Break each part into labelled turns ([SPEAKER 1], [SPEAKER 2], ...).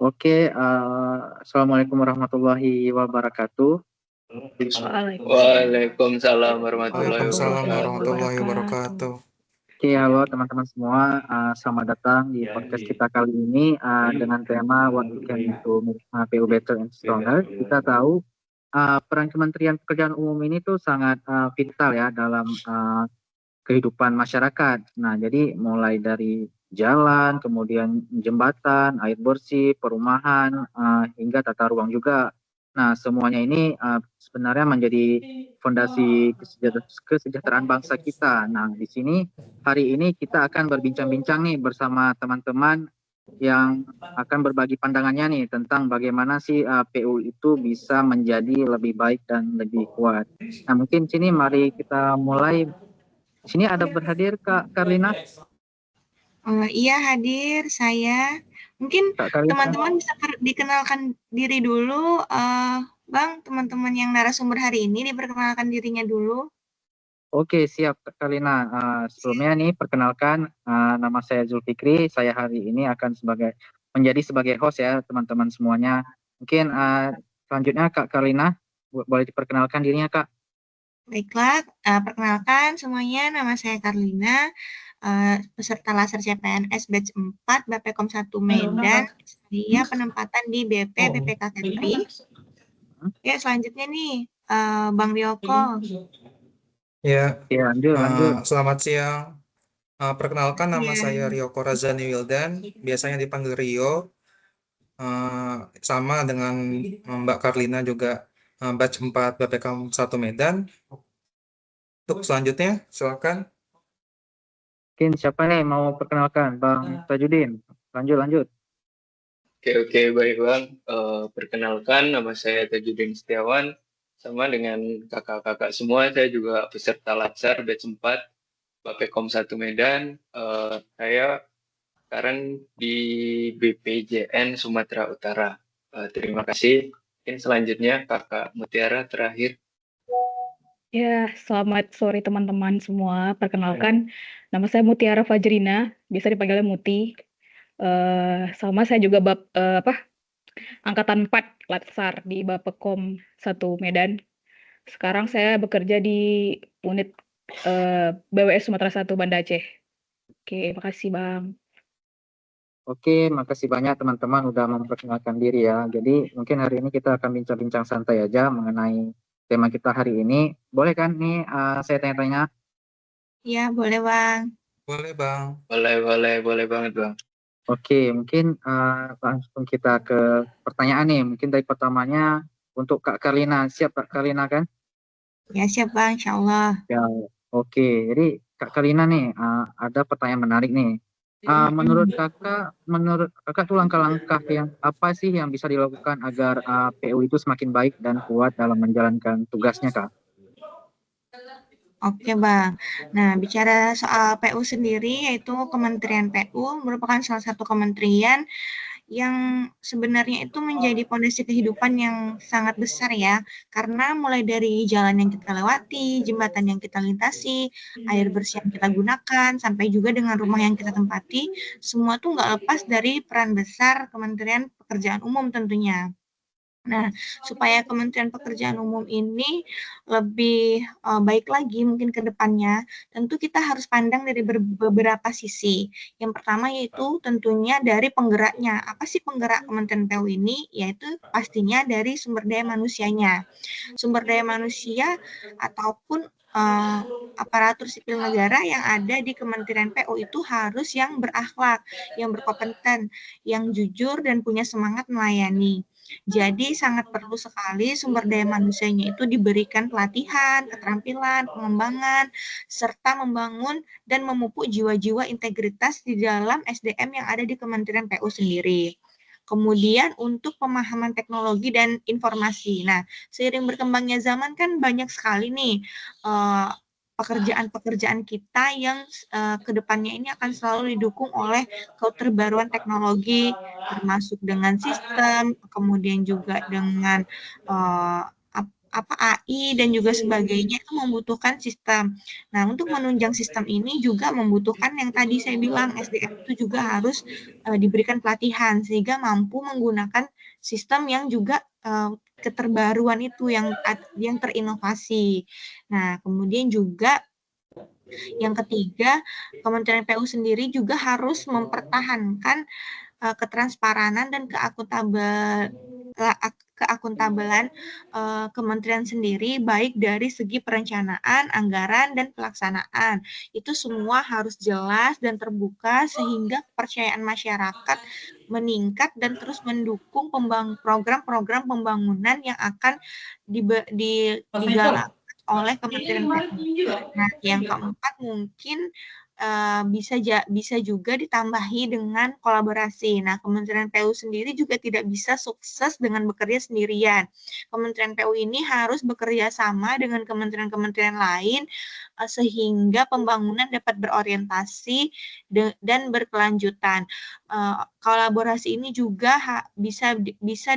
[SPEAKER 1] Oke, Assalamualaikum warahmatullahi wabarakatuh.
[SPEAKER 2] Waalaikumsalam warahmatullahi
[SPEAKER 3] Waalaikumsalam warahmatullahi
[SPEAKER 2] wabarakatuh.
[SPEAKER 3] wabarakatuh.
[SPEAKER 1] Oke, halo teman-teman semua. Selamat datang di podcast kita kali ini dengan tema What We Can Do to Make PU Better and Stronger. Kita tahu peran Kementerian Pekerjaan Umum ini tuh sangat vital ya dalam kehidupan masyarakat. Nah, jadi mulai dari jalan, kemudian jembatan, air bersih, perumahan, hingga tata ruang juga. Nah, semuanya ini sebenarnya menjadi fondasi kesejahteraan bangsa kita. Nah, di sini hari ini kita akan berbincang-bincang nih bersama teman-teman yang akan berbagi pandangannya nih tentang bagaimana sih PU itu bisa menjadi lebih baik dan lebih kuat. Nah, mungkin sini mari kita mulai. Sini ada berhadir Kak Karlina.
[SPEAKER 4] Iya hadir saya. Mungkin teman-teman bisa dikenalkan diri dulu, Bang. Teman-teman yang narasumber hari ini diperkenalkan dirinya dulu.
[SPEAKER 1] Oke, siap Kak Karlina. Sebelumnya nih perkenalkan nama saya Zulfikri. Saya hari ini akan menjadi sebagai host ya teman-teman semuanya. Mungkin selanjutnya Kak Karlina boleh diperkenalkan dirinya Kak.
[SPEAKER 4] Baiklah, perkenalkan semuanya, nama saya Karlina, peserta laser CPNS batch 4 Bappekom 1 Medan. Saya penempatan di BP BPK Kepri. Ya, selanjutnya nih, Bang Rioko.
[SPEAKER 3] Ya,
[SPEAKER 1] lanjut.
[SPEAKER 3] Selamat siang. Perkenalkan nama saya Rioko Razani Wildan, biasanya dipanggil Rio. Sama dengan Mbak Karlina juga batch 4 Bappekom 1 Medan. Untuk selanjutnya, silakan.
[SPEAKER 1] Mungkin siapa nih mau perkenalkan? Bang Tajudin. Lanjut.
[SPEAKER 2] Oke, baik Bang. Perkenalkan, nama saya Tajudin Setiawan. Sama dengan kakak-kakak semua, saya juga peserta Latsar batch 4 Bappekom 1 Medan. Saya sekarang di BPJN Sumatera Utara. Terima kasih. Mungkin selanjutnya Kakak Mutiara terakhir.
[SPEAKER 5] Ya, selamat sore teman-teman semua. Perkenalkan, nama saya Mutiara Fajrina, biasa dipanggilnya Muti. Sama saya juga angkatan 4 Latsar di Bappekom 1 Medan. Sekarang saya bekerja di unit BWS Sumatera 1 Banda Aceh. Oke, makasih Bang.
[SPEAKER 1] Oke, makasih banyak teman-teman udah memperkenalkan diri ya. Jadi mungkin hari ini kita akan bincang-bincang santai aja mengenai tema kita hari ini. Boleh kan nih saya tanya-tanya?
[SPEAKER 4] Iya, boleh Bang.
[SPEAKER 3] Boleh Bang.
[SPEAKER 2] Boleh banget Bang.
[SPEAKER 1] Oke, mungkin langsung kita ke pertanyaan nih. Mungkin dari pertamanya untuk Kak Karlina. Siap Kak Karlina kan?
[SPEAKER 4] Ya, siap Bang, insya Allah.
[SPEAKER 1] Ya, oke. Jadi Kak Karlina nih ada pertanyaan menarik nih. Menurut kakak tuh langkah-langkah yang apa sih yang bisa dilakukan agar PU itu semakin baik dan kuat dalam menjalankan tugasnya Kak?
[SPEAKER 4] Oke Bang, nah bicara soal PU sendiri, yaitu Kementerian PU merupakan salah satu kementerian yang sebenarnya itu menjadi pondasi kehidupan yang sangat besar ya, karena mulai dari jalan yang kita lewati, jembatan yang kita lintasi, air bersih yang kita gunakan, sampai juga dengan rumah yang kita tempati, semua tuh nggak lepas dari peran besar Kementerian Pekerjaan Umum tentunya. Nah, supaya Kementerian Pekerjaan Umum ini lebih baik lagi mungkin ke depannya, tentu kita harus pandang dari beberapa sisi. Yang pertama yaitu tentunya dari penggeraknya. Apa sih penggerak Kementerian PU ini? Yaitu pastinya dari sumber daya manusianya. Sumber daya manusia ataupun aparatur sipil negara yang ada di Kementerian PU itu harus yang berakhlak, yang berkompeten, yang jujur dan punya semangat melayani. Jadi sangat perlu sekali sumber daya manusianya itu diberikan pelatihan, keterampilan, pengembangan, serta membangun dan memupuk jiwa-jiwa integritas di dalam SDM yang ada di Kementerian PU sendiri. Kemudian untuk pemahaman teknologi dan informasi. Nah, seiring berkembangnya zaman kan banyak sekali nih pekerjaan-pekerjaan kita yang kedepannya ini akan selalu didukung oleh keterbaruan teknologi, termasuk dengan sistem, kemudian juga dengan AI dan juga sebagainya itu membutuhkan sistem. Nah, untuk menunjang sistem ini juga membutuhkan yang tadi saya bilang SDM itu juga harus diberikan pelatihan sehingga mampu menggunakan sistem yang juga keterbaruan itu yang terinovasi. Nah, kemudian juga yang ketiga, Kementerian PU sendiri juga harus mempertahankan keteransparan dan keakuntabelan kementerian sendiri, baik dari segi perencanaan, anggaran, dan pelaksanaan. Itu semua harus jelas dan terbuka sehingga kepercayaan masyarakat meningkat dan terus mendukung program-program pembangunan yang akan digalakkan oleh Kementerian PU. Nah, yang keempat mungkin bisa juga ditambahi dengan kolaborasi. Nah, Kementerian PU sendiri juga tidak bisa sukses dengan bekerja sendirian. Kementerian PU ini harus bekerja sama dengan kementerian-kementerian lain sehingga pembangunan dapat berorientasi dan berkelanjutan. Kolaborasi ini juga bisa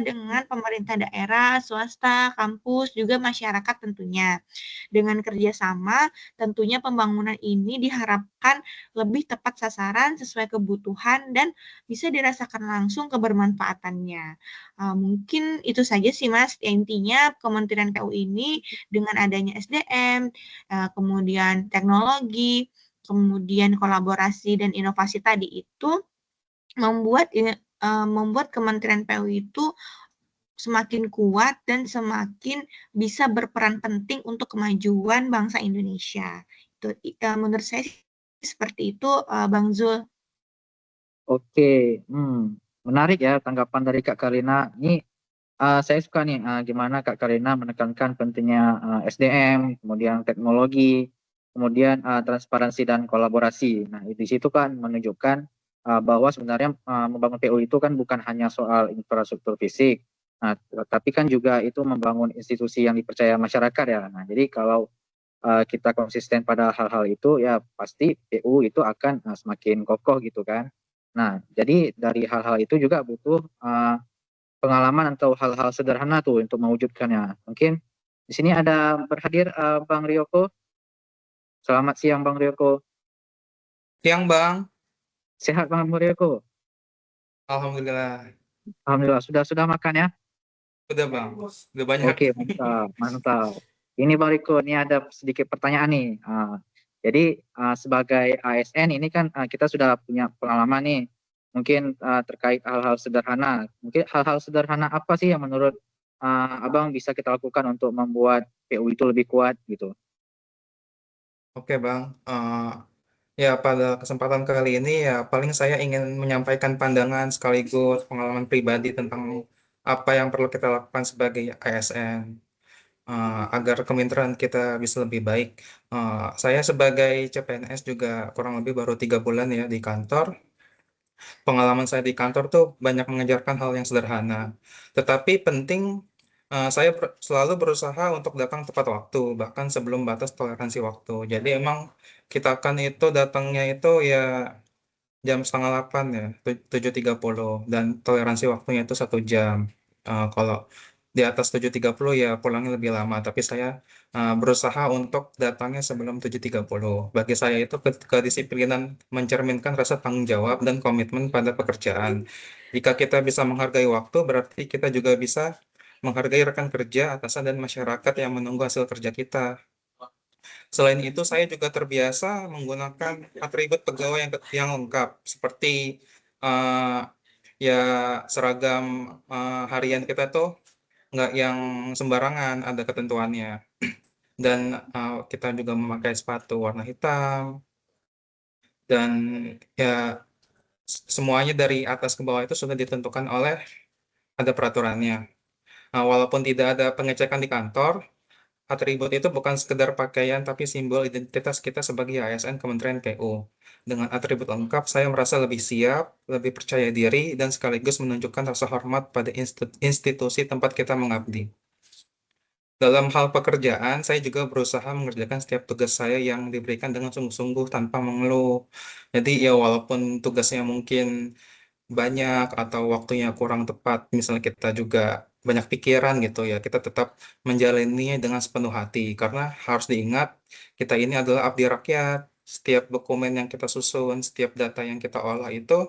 [SPEAKER 4] dengan pemerintah daerah, swasta, kampus, juga masyarakat tentunya. Dengan kerjasama, tentunya pembangunan ini diharapkan lebih tepat sasaran sesuai kebutuhan dan bisa dirasakan langsung kebermanfaatannya. Mungkin itu saja sih Mas. Intinya Kementerian PU ini dengan adanya SDM, kemudian teknologi, kemudian kolaborasi dan inovasi tadi itu membuat Kementerian PU itu semakin kuat dan semakin bisa berperan penting untuk kemajuan bangsa Indonesia. Itu menurut saya seperti itu, Bang Zul.
[SPEAKER 1] Oke, menarik ya tanggapan dari Kak Karina. Ini saya suka nih gimana Kak Karina menekankan pentingnya SDM, kemudian teknologi, kemudian transparansi dan kolaborasi. Nah, di situ kan menunjukkan bahwa sebenarnya membangun PU itu kan bukan hanya soal infrastruktur fisik, nah, tapi kan juga itu membangun institusi yang dipercaya masyarakat ya. Nah, jadi kalau kita konsisten pada hal-hal itu, ya pasti PU itu akan semakin kokoh gitu kan. Nah, jadi dari hal-hal itu juga butuh pengalaman atau hal-hal sederhana tuh untuk mewujudkannya. Mungkin di sini ada berhadir Bang Ryoko. Selamat siang Bang Ryoko.
[SPEAKER 3] Siang, Bang.
[SPEAKER 1] Sehat Bang Ryoko?
[SPEAKER 3] Alhamdulillah.
[SPEAKER 1] Alhamdulillah. Sudah makan ya?
[SPEAKER 3] Udah, Bang. Udah banyak.
[SPEAKER 1] Oke, mantap. Ini Bang Ryoko, ini ada sedikit pertanyaan nih. Jadi sebagai ASN ini kan kita sudah punya pengalaman nih. Mungkin terkait hal-hal sederhana. Mungkin hal-hal sederhana apa sih yang menurut Abang bisa kita lakukan untuk membuat PU itu lebih kuat gitu?
[SPEAKER 3] Oke, Bang. Ya, pada kesempatan kali ini ya paling saya ingin menyampaikan pandangan sekaligus pengalaman pribadi tentang apa yang perlu kita lakukan sebagai ASN agar kementerian kita bisa lebih baik. Saya sebagai CPNS juga kurang lebih baru 3 bulan ya di kantor. Pengalaman saya di kantor tuh banyak mengajarkan hal yang sederhana, tetapi penting. Saya selalu berusaha untuk datang tepat waktu, bahkan sebelum batas toleransi waktu. Jadi emang kita kan itu datangnya itu ya jam 7:30 ya, 7:30, dan toleransi waktunya itu 1 jam. Kalau di atas 7:30 ya pulangnya lebih lama, tapi saya berusaha untuk datangnya sebelum 7:30. Bagi saya itu kedisiplinan mencerminkan rasa tanggung jawab dan komitmen pada pekerjaan. Jika kita bisa menghargai waktu, berarti kita juga bisa menghargai rekan kerja, atasan, dan masyarakat yang menunggu hasil kerja kita. Selain itu, saya juga terbiasa menggunakan atribut pegawai yang lengkap, seperti eh, ya seragam harian kita tuh nggak yang sembarangan, ada ketentuannya. Dan kita juga memakai sepatu warna hitam, dan ya semuanya dari atas ke bawah itu sudah ditentukan oleh ada peraturannya. Walaupun tidak ada pengecekan di kantor, atribut itu bukan sekedar pakaian, tapi simbol identitas kita sebagai ASN Kementerian PU. Dengan atribut lengkap, saya merasa lebih siap, lebih percaya diri, dan sekaligus menunjukkan rasa hormat pada institusi tempat kita mengabdi. Dalam hal pekerjaan, saya juga berusaha mengerjakan setiap tugas saya yang diberikan dengan sungguh-sungguh tanpa mengeluh. Jadi ya walaupun tugasnya mungkin banyak atau waktunya kurang tepat, misalnya kita juga banyak pikiran gitu ya, kita tetap menjalaninya dengan sepenuh hati. Karena harus diingat, kita ini adalah abdi rakyat. Setiap dokumen yang kita susun, setiap data yang kita olah itu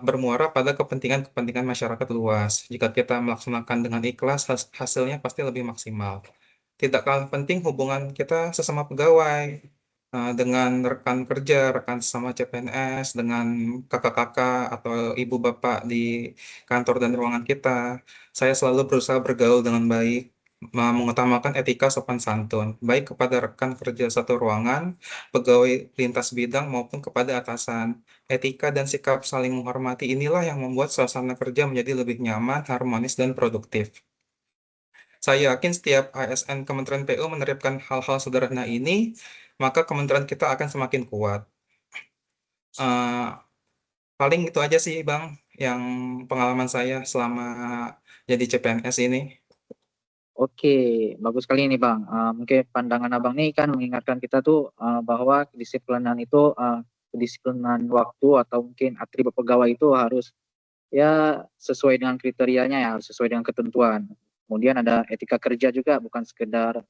[SPEAKER 3] bermuara pada kepentingan-kepentingan masyarakat luas. Jika kita melaksanakan dengan ikhlas, hasilnya pasti lebih maksimal. Tidak kalah penting hubungan kita sesama pegawai, dengan rekan kerja, rekan sesama CPNS, dengan kakak-kakak atau ibu bapak di kantor dan ruangan kita. Saya selalu berusaha bergaul dengan baik, mengutamakan etika sopan santun, baik kepada rekan kerja satu ruangan, pegawai lintas bidang maupun kepada atasan. Etika dan sikap saling menghormati inilah yang membuat suasana kerja menjadi lebih nyaman, harmonis, dan produktif. Saya yakin setiap ASN Kementerian PU menerapkan hal-hal sederhana ini, maka kementerian kita akan semakin kuat. Eh, Paling itu aja sih, Bang, yang pengalaman saya selama jadi CPNS ini.
[SPEAKER 1] Oke, bagus sekali nih Bang. Mungkin pandangan Abang nih kan mengingatkan kita tuh bahwa kedisiplinan itu kedisiplinan waktu atau mungkin atribut pegawai itu harus ya sesuai dengan kriterianya ya, harus sesuai dengan ketentuan. Kemudian ada etika kerja juga, bukan sekedar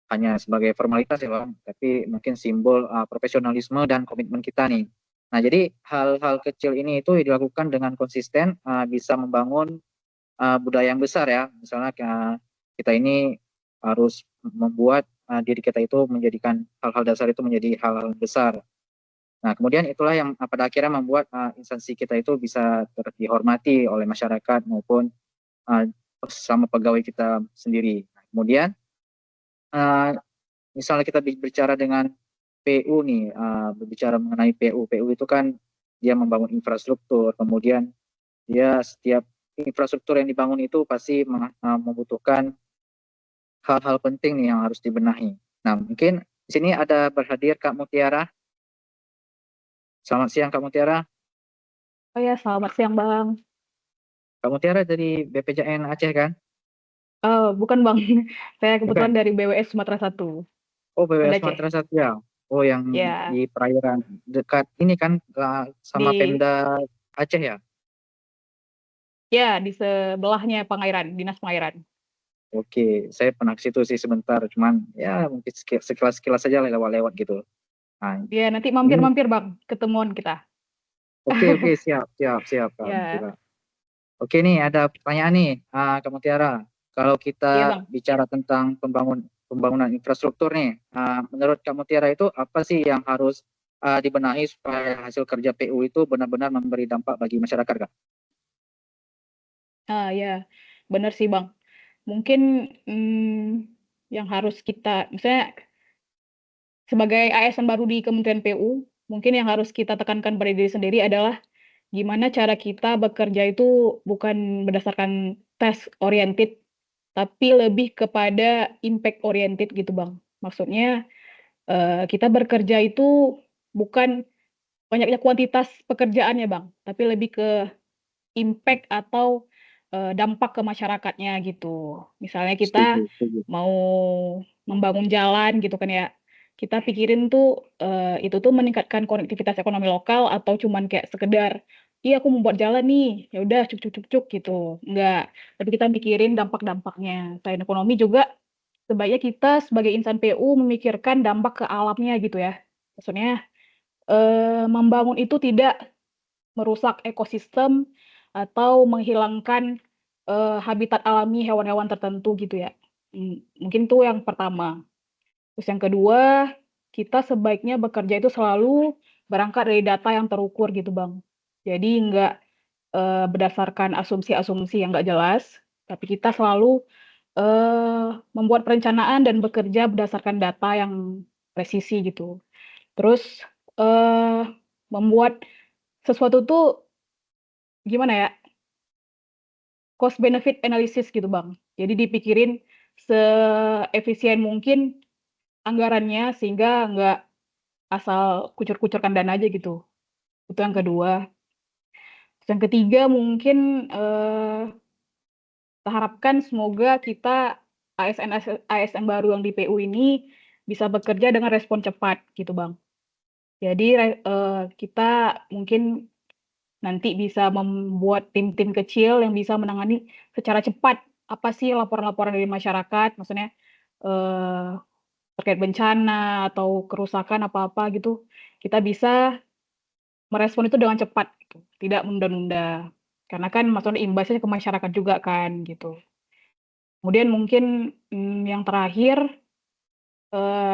[SPEAKER 1] hanya sebagai formalitas ya Bang, tapi mungkin simbol profesionalisme dan komitmen kita nih. Nah, jadi hal-hal kecil ini itu dilakukan dengan konsisten bisa membangun budaya yang besar ya. Misalnya kita ini harus membuat diri kita itu menjadikan hal-hal dasar itu menjadi hal-hal besar. Nah, kemudian itulah yang pada akhirnya membuat instansi kita itu bisa dihormati oleh masyarakat maupun uh, sama pegawai kita sendiri. Nah, kemudian uh, misalnya kita bicara dengan PU nih, berbicara mengenai PU. PU itu kan dia membangun infrastruktur, kemudian dia setiap infrastruktur yang dibangun itu pasti membutuhkan hal-hal penting nih yang harus dibenahi. Nah, mungkin di sini ada berhadir Kak Mutiara. Selamat siang Kak Mutiara.
[SPEAKER 5] Oh ya, selamat siang Bang.
[SPEAKER 1] Kak Mutiara dari BPJN Aceh kan?
[SPEAKER 5] Bukan Bang, saya kebetulan
[SPEAKER 1] Bukan.
[SPEAKER 5] dari BWS Sumatera 1.
[SPEAKER 1] Oh, BWS
[SPEAKER 5] Banda Aceh.
[SPEAKER 1] Sumatera 1 ya. Oh, yang
[SPEAKER 5] Ya,
[SPEAKER 1] di perairan dekat ini kan sama
[SPEAKER 5] di
[SPEAKER 1] Pemda Aceh ya?
[SPEAKER 5] ya di sebelahnya Pengairan, Dinas Pengairan.
[SPEAKER 1] Oke, saya pernah ke situ sih sebentar, cuman ya mungkin sekilas-sekilas saja lewat-lewat gitu. Nah,
[SPEAKER 5] Ya, nanti
[SPEAKER 1] ini
[SPEAKER 5] mampir-mampir Bang, ketemuan kita.
[SPEAKER 1] oke, siap Kak
[SPEAKER 5] Ya,
[SPEAKER 1] Mutiara. Oke nih, ada pertanyaan nih, Kak Mutiara. Kalau
[SPEAKER 5] iya
[SPEAKER 1] kita
[SPEAKER 5] Bang.
[SPEAKER 1] bicara tentang pembangunan infrastruktur nih, menurut Kak Mutiara itu apa sih yang harus dibenahi supaya hasil kerja PU itu benar-benar memberi dampak bagi masyarakat, Kak?
[SPEAKER 5] Ya, benar sih Bang. Mungkin yang harus kita, misalnya sebagai ASN baru di Kementerian PU, mungkin yang harus kita tekankan pada diri sendiri adalah gimana cara kita bekerja itu bukan berdasarkan task oriented, tapi lebih kepada impact oriented gitu Bang. Maksudnya kita bekerja itu bukan banyaknya kuantitas pekerjaannya Bang, tapi lebih ke impact atau dampak ke masyarakatnya gitu. Misalnya kita
[SPEAKER 1] Setuju.
[SPEAKER 5] mau membangun jalan gitu kan ya, kita pikirin tuh itu tuh meningkatkan konektivitas ekonomi lokal atau cuman kayak sekedar, iya aku mau buat jalan nih, ya udah cuk gitu. Enggak, tapi kita mikirin dampak-dampaknya. Selain ekonomi juga sebaiknya kita sebagai insan PU memikirkan dampak ke alamnya gitu ya. Maksudnya membangun itu tidak merusak ekosistem atau menghilangkan habitat alami hewan-hewan tertentu gitu ya. Mungkin itu yang pertama. Terus yang kedua, kita sebaiknya bekerja itu selalu berangkat dari data yang terukur gitu Bang. Jadi nggak berdasarkan asumsi-asumsi yang nggak jelas, tapi kita selalu membuat perencanaan dan bekerja berdasarkan data yang presisi gitu. Terus membuat sesuatu tuh gimana ya, cost benefit analysis gitu Bang. Jadi dipikirin seefisien mungkin anggarannya sehingga nggak asal kucur-kucurkan dana aja gitu. Itu yang kedua. Terus yang ketiga mungkin kita harapkan semoga kita ASN baru yang di PU ini bisa bekerja dengan respon cepat gitu Bang. Jadi kita mungkin nanti bisa membuat tim-tim kecil yang bisa menangani secara cepat apa sih laporan-laporan dari masyarakat, maksudnya terkait bencana atau kerusakan apa-apa gitu, kita bisa merespon itu dengan cepat gitu, tidak menunda-nunda. Karena kan maksudnya imbasnya ke masyarakat juga kan gitu. Kemudian mungkin yang terakhir,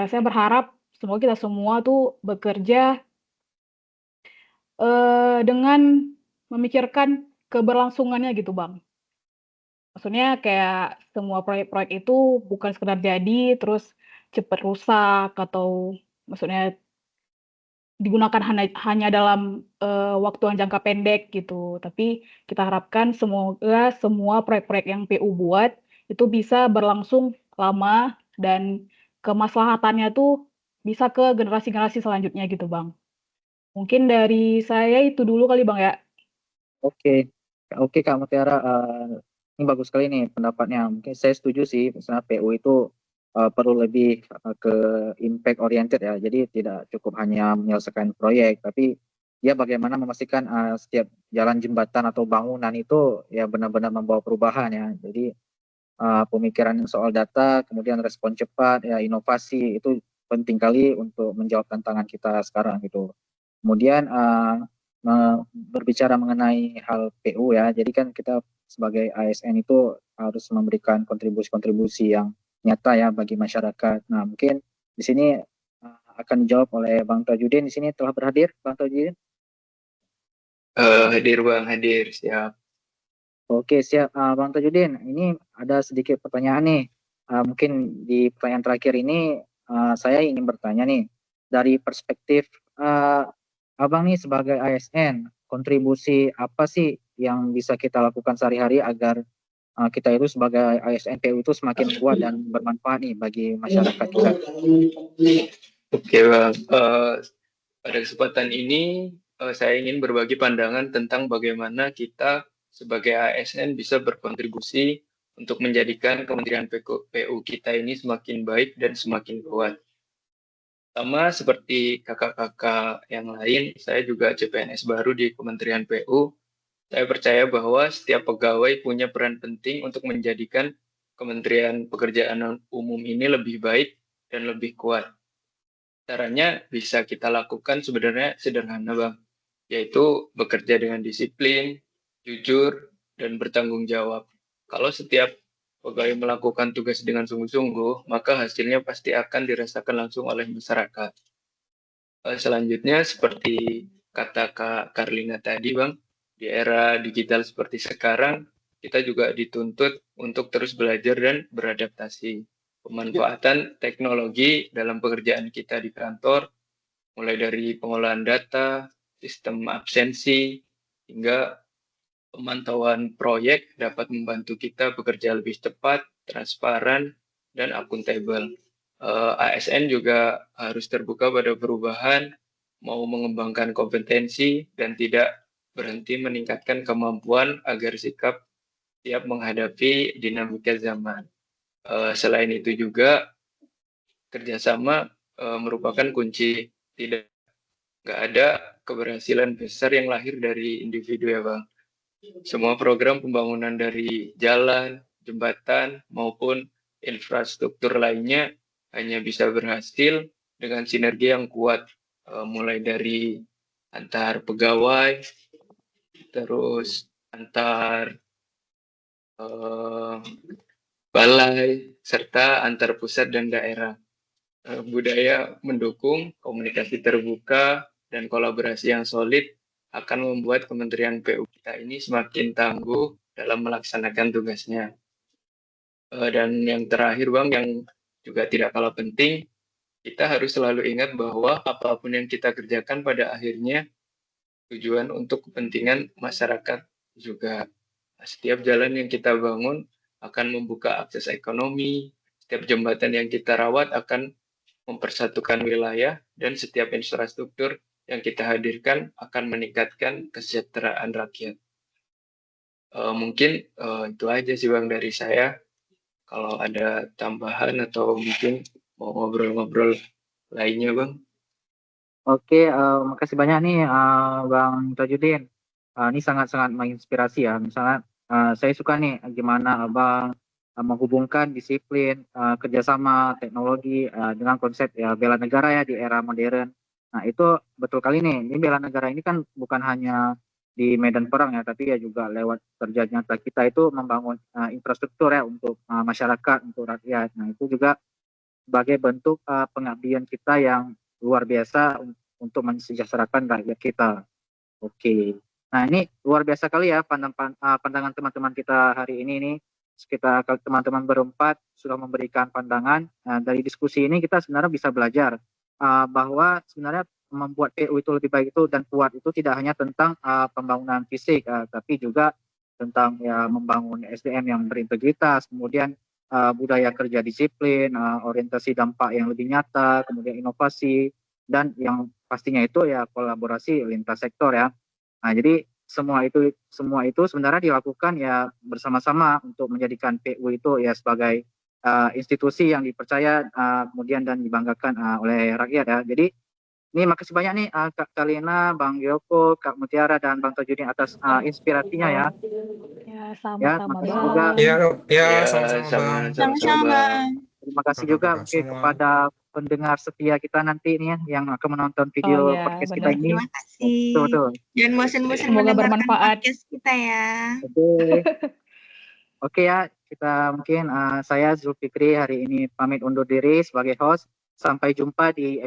[SPEAKER 5] saya berharap semoga kita semua tuh bekerja dengan memikirkan keberlangsungannya gitu Bang. Maksudnya kayak semua proyek-proyek itu bukan sekedar jadi terus cepat rusak atau maksudnya digunakan hanya dalam, waktu yang jangka pendek gitu. Tapi kita harapkan semoga semua proyek-proyek yang PU buat itu bisa berlangsung lama dan kemaslahatannya tuh bisa ke generasi-generasi selanjutnya gitu, Bang. Mungkin dari saya itu dulu kali, Bang, ya.
[SPEAKER 1] Oke, oke Kak Mutiara, ini bagus sekali nih pendapatnya. Mungkin saya setuju sih, misalnya PU itu perlu lebih ke impact oriented ya. Jadi tidak cukup hanya menyelesaikan proyek, tapi ya bagaimana memastikan setiap jalan jembatan atau bangunan itu ya benar-benar membawa perubahan ya. Jadi pemikiran soal data, kemudian respon cepat, ya inovasi itu penting kali untuk menjawab tantangan kita sekarang gitu. Kemudian berbicara mengenai hal PU ya, jadi kan kita sebagai ASN itu harus memberikan kontribusi-kontribusi yang nyata ya bagi masyarakat. Nah mungkin di sini akan dijawab oleh Bang Tajudin. Di sini telah berhadir Bang Tajudin.
[SPEAKER 2] Hadir Bang, hadir, siap.
[SPEAKER 1] Oke siap, Bang Tajudin. Ini ada sedikit pertanyaan nih. Mungkin di pertanyaan terakhir ini saya ingin bertanya nih dari perspektif Abang nih sebagai ASN, kontribusi apa sih yang bisa kita lakukan sehari-hari agar kita itu sebagai ASN PU itu semakin kuat dan bermanfaat nih bagi masyarakat kita.
[SPEAKER 2] Oke Bang, pada kesempatan ini saya ingin berbagi pandangan tentang bagaimana kita sebagai ASN bisa berkontribusi untuk menjadikan Kementerian PU kita ini semakin baik dan semakin kuat. Sama seperti kakak-kakak yang lain, saya juga CPNS baru di Kementerian PU. Saya percaya bahwa setiap pegawai punya peran penting untuk menjadikan Kementerian Pekerjaan Umum ini lebih baik dan lebih kuat. Caranya bisa kita lakukan sebenarnya sederhana, Bang, yaitu bekerja dengan disiplin, jujur, dan bertanggung jawab. Kalau setiap pegawai melakukan tugas dengan sungguh-sungguh, maka hasilnya pasti akan dirasakan langsung oleh masyarakat. Selanjutnya, seperti kata Kak Karlina tadi, Bang, di era digital seperti sekarang, kita juga dituntut untuk terus belajar dan beradaptasi. Pemanfaatan teknologi dalam pekerjaan kita di kantor, mulai dari pengolahan data, sistem absensi, hingga pemantauan proyek dapat membantu kita bekerja lebih cepat, transparan, dan akuntabel. ASN juga harus terbuka pada perubahan, mau mengembangkan kompetensi, dan tidak berhenti meningkatkan kemampuan agar sikap siap menghadapi dinamika zaman. Selain itu juga, kerjasama merupakan kunci. Nggak ada keberhasilan besar yang lahir dari individu ya Bang. Semua program pembangunan dari jalan, jembatan, maupun infrastruktur lainnya hanya bisa berhasil dengan sinergi yang kuat, mulai dari antar pegawai, terus antar balai, serta antar pusat dan daerah. Budaya mendukung komunikasi terbuka dan kolaborasi yang solid akan membuat Kementerian PU kita ini semakin tangguh dalam melaksanakan tugasnya. Dan yang terakhir Bang, yang juga tidak kalah penting, kita harus selalu ingat bahwa apapun yang kita kerjakan pada akhirnya tujuan untuk kepentingan masyarakat juga. Setiap jalan yang kita bangun akan membuka akses ekonomi, setiap jembatan yang kita rawat akan mempersatukan wilayah, dan setiap infrastruktur yang kita hadirkan akan meningkatkan kesejahteraan rakyat. Mungkin itu aja sih Bang dari saya. Kalau ada tambahan atau mungkin mau ngobrol-ngobrol lainnya Bang.
[SPEAKER 1] Oke, makasih banyak nih Bang Tajudin. Ini sangat-sangat menginspirasi ya. Misalnya saya suka nih gimana Abang menghubungkan disiplin, kerjasama, teknologi dengan konsep ya bela negara ya di era modern. Nah itu betul kali nih. Ini bela negara ini kan bukan hanya di medan perang ya, tapi ya juga lewat kerja nyata kita itu membangun infrastruktur ya untuk masyarakat, untuk rakyat. Nah itu juga sebagai bentuk pengabdian kita yang luar biasa untuk mensejahterakan rakyat kita. Oke. Nah, ini luar biasa kali ya pandangan teman-teman kita hari ini nih. Kita teman-teman berempat sudah memberikan pandangan. Dari diskusi ini kita sebenarnya bisa belajar bahwa sebenarnya membuat PU itu lebih baik itu dan kuat itu tidak hanya tentang pembangunan fisik, tapi juga tentang ya membangun SDM yang berintegritas, kemudian budaya kerja disiplin, orientasi dampak yang lebih nyata, kemudian inovasi, dan yang pastinya itu ya kolaborasi lintas sektor ya. Nah, jadi semua itu sebenarnya dilakukan ya bersama-sama untuk menjadikan PU itu ya sebagai institusi yang dipercaya kemudian dan dibanggakan oleh rakyat ya. Jadi ini makasih banyak nih Kak Kalina, Bang Yoko, Kak Mutiara dan Bang Tajudin atas inspirasinya ya.
[SPEAKER 5] Ya,
[SPEAKER 1] Ya,
[SPEAKER 5] sama-sama
[SPEAKER 1] makasih
[SPEAKER 5] Bang.
[SPEAKER 1] juga.
[SPEAKER 3] Ya,
[SPEAKER 2] Ya,
[SPEAKER 3] sama-sama Bang.
[SPEAKER 4] Sama-sama, Bang.
[SPEAKER 1] Terima kasih
[SPEAKER 3] Kakak-kakak
[SPEAKER 1] juga mungkin
[SPEAKER 3] semua.
[SPEAKER 1] kepada pendengar setia kita nanti nih ya yang akan menonton
[SPEAKER 5] Oh
[SPEAKER 1] video
[SPEAKER 5] ya,
[SPEAKER 1] podcast kita
[SPEAKER 5] benar.
[SPEAKER 1] ini.
[SPEAKER 4] Terima kasih.
[SPEAKER 1] Betul.
[SPEAKER 4] Jangan bosan-bosan
[SPEAKER 5] Semoga
[SPEAKER 4] mendengarkan
[SPEAKER 5] bermanfaat.
[SPEAKER 4] podcast kita ya.
[SPEAKER 1] Oke ya, kita mungkin saya Zulfikri hari ini pamit undur diri sebagai host. Sampai jumpa di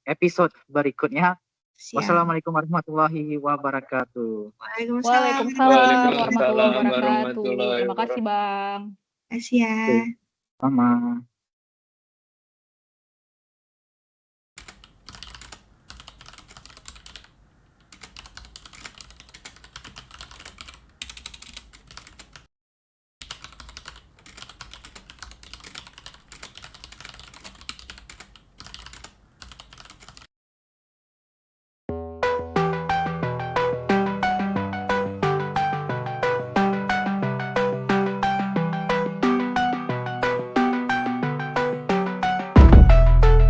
[SPEAKER 1] episode berikutnya.
[SPEAKER 4] Siap.
[SPEAKER 1] Wassalamualaikum warahmatullahi wabarakatuh.
[SPEAKER 4] Waalaikumsalam.
[SPEAKER 5] Waalaikumsalam warahmatullahi wabarakatuh.
[SPEAKER 2] warahmatullahi
[SPEAKER 5] Terima kasih Bang.
[SPEAKER 4] Terima kasih ya.
[SPEAKER 1] Sama.